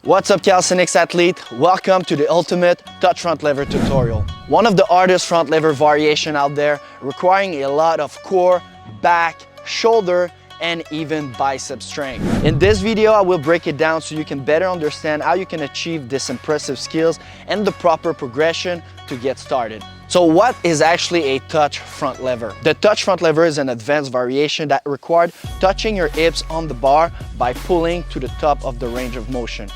What's up, calisthenics athlete? Welcome to the ultimate touch front lever tutorial. One of the hardest front lever variation out there, requiring a lot of core, back, shoulder, and even bicep strength. In this video, I will break it down so you can better understand how you can achieve this impressive skills and the proper progression to get started. So what is actually a touch front lever? The touch front lever is an advanced variation that required touching your hips on the bar by pulling to the top of the range of motion.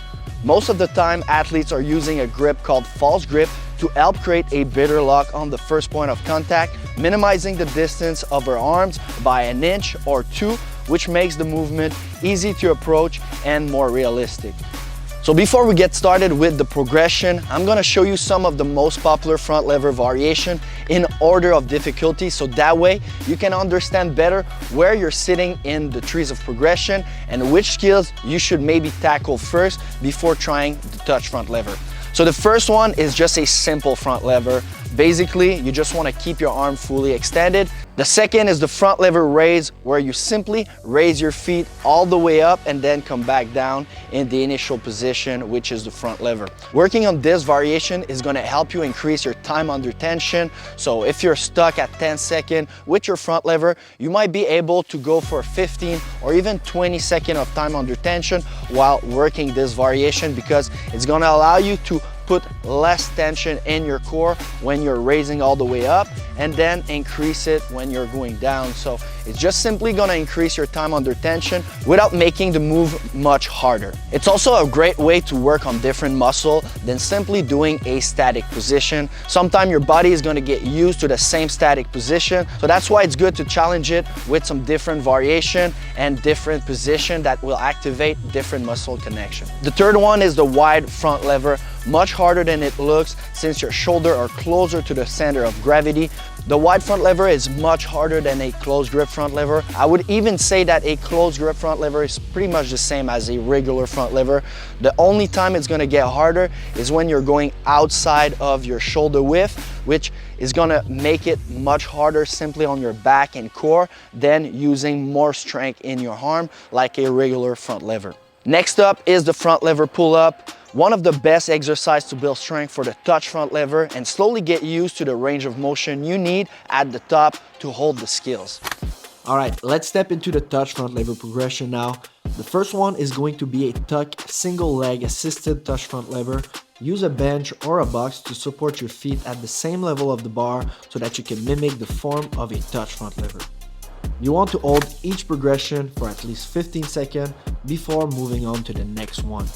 Most of the time, athletes are using a grip called false grip to help create a better lock on the first point of contact, minimizing the distance of our arms by an inch or two, which makes the movement easy to approach and more realistic. So before we get started with the progression, I'm gonna show you some of the most popular front lever variation in order of difficulty, so that way you can understand better where you're sitting in the trees of progression and which skills you should maybe tackle first before trying the touch front lever. So the first one is just a simple front lever. Basically, you just want to keep your arm fully extended. The second is the front lever raise, where you simply raise your feet all the way up and then come back down in the initial position, which is the front lever. Working on this variation is going to help you increase your time under tension. So if you're stuck at 10 seconds with your front lever, you might be able to go for 15 or even 20 seconds of time under tension while working this variation, because it's going to allow you to put less tension in your core when you're raising all the way up, and then increase it when you're going down. So it's just simply gonna increase your time under tension without making the move much harder. It's also a great way to work on different muscle than simply doing a static position. Sometimes your body is gonna get used to the same static position, so that's why it's good to challenge it with some different variation and different position that will activate different muscle connection. The third one is the wide front lever. Much harder than it looks, since your shoulder are closer to the center of gravity. The wide front lever is much harder than a closed grip front lever. I would even say that a closed grip front lever is pretty much the same as a regular front lever. The only time it's gonna get harder is when you're going outside of your shoulder width, which is gonna make it much harder simply on your back and core than using more strength in your arm like a regular front lever. Next up is the front lever pull-up. One of the best exercises to build strength for the touch front lever and slowly get used to the range of motion you need at the top to hold the skills. All right, let's step into the touch front lever progression now. The first one is going to be a tuck single leg assisted touch front lever. Use a bench or a box to support your feet at the same level of the bar so that you can mimic the form of a touch front lever. You want to hold each progression for at least 15 seconds before moving on to the next one.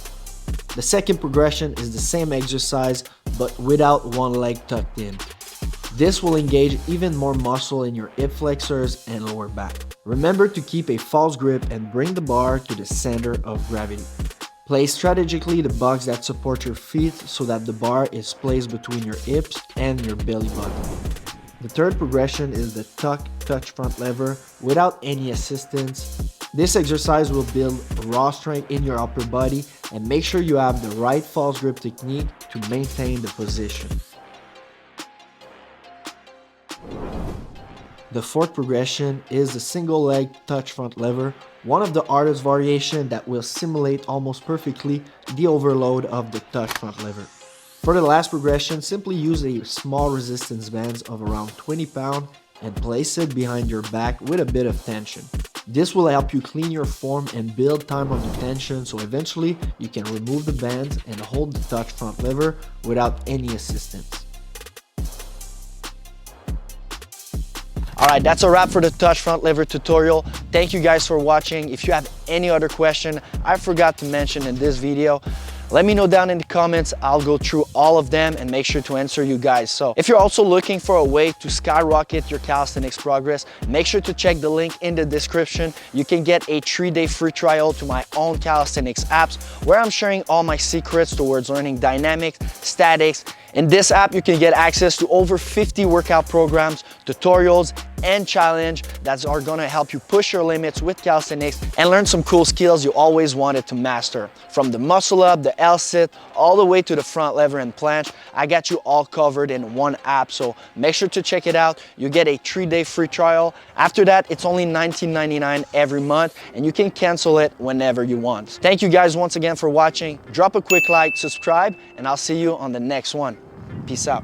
The second progression is the same exercise, but without one leg tucked in. This will engage even more muscle in your hip flexors and lower back. Remember to keep a false grip and bring the bar to the center of gravity. Place strategically the box that supports your feet so that the bar is placed between your hips and your belly button. The third progression is the tuck touch front lever without any assistance. This exercise will build raw strength in your upper body and make sure you have the right false grip technique to maintain the position. The fourth progression is the single leg touch front lever, one of the hardest variations that will simulate almost perfectly the overload of the touch front lever. For the last progression, simply use a small resistance band of around 20 pounds and place it behind your back with a bit of tension. This will help you clean your form and build time under tension, so eventually you can remove the bands and hold the touch front lever without any assistance. Alright, that's a wrap for the touch front lever tutorial. Thank you guys for watching. If you have any other question I forgot to mention in this video, let me know down in the comments. I'll go through all of them and make sure to answer you guys. So if you're also looking for a way to skyrocket your calisthenics progress, make sure to check the link in the description. You can get a 3-day free trial to my own calisthenics apps, where I'm sharing all my secrets towards learning dynamics, statics. In this app, you can get access to over 50 workout programs, tutorials, and challenge that are gonna help you push your limits with calisthenics and learn some cool skills you always wanted to master. From the muscle up, the L-sit, all the way to the front lever and planche, I got you all covered in one app, so make sure to check it out. You get a 3-day free trial. After that, it's only $19.99 every month, and you can cancel it whenever you want. Thank you guys once again for watching. Drop a quick like, subscribe, and I'll see you on the next one. Peace out.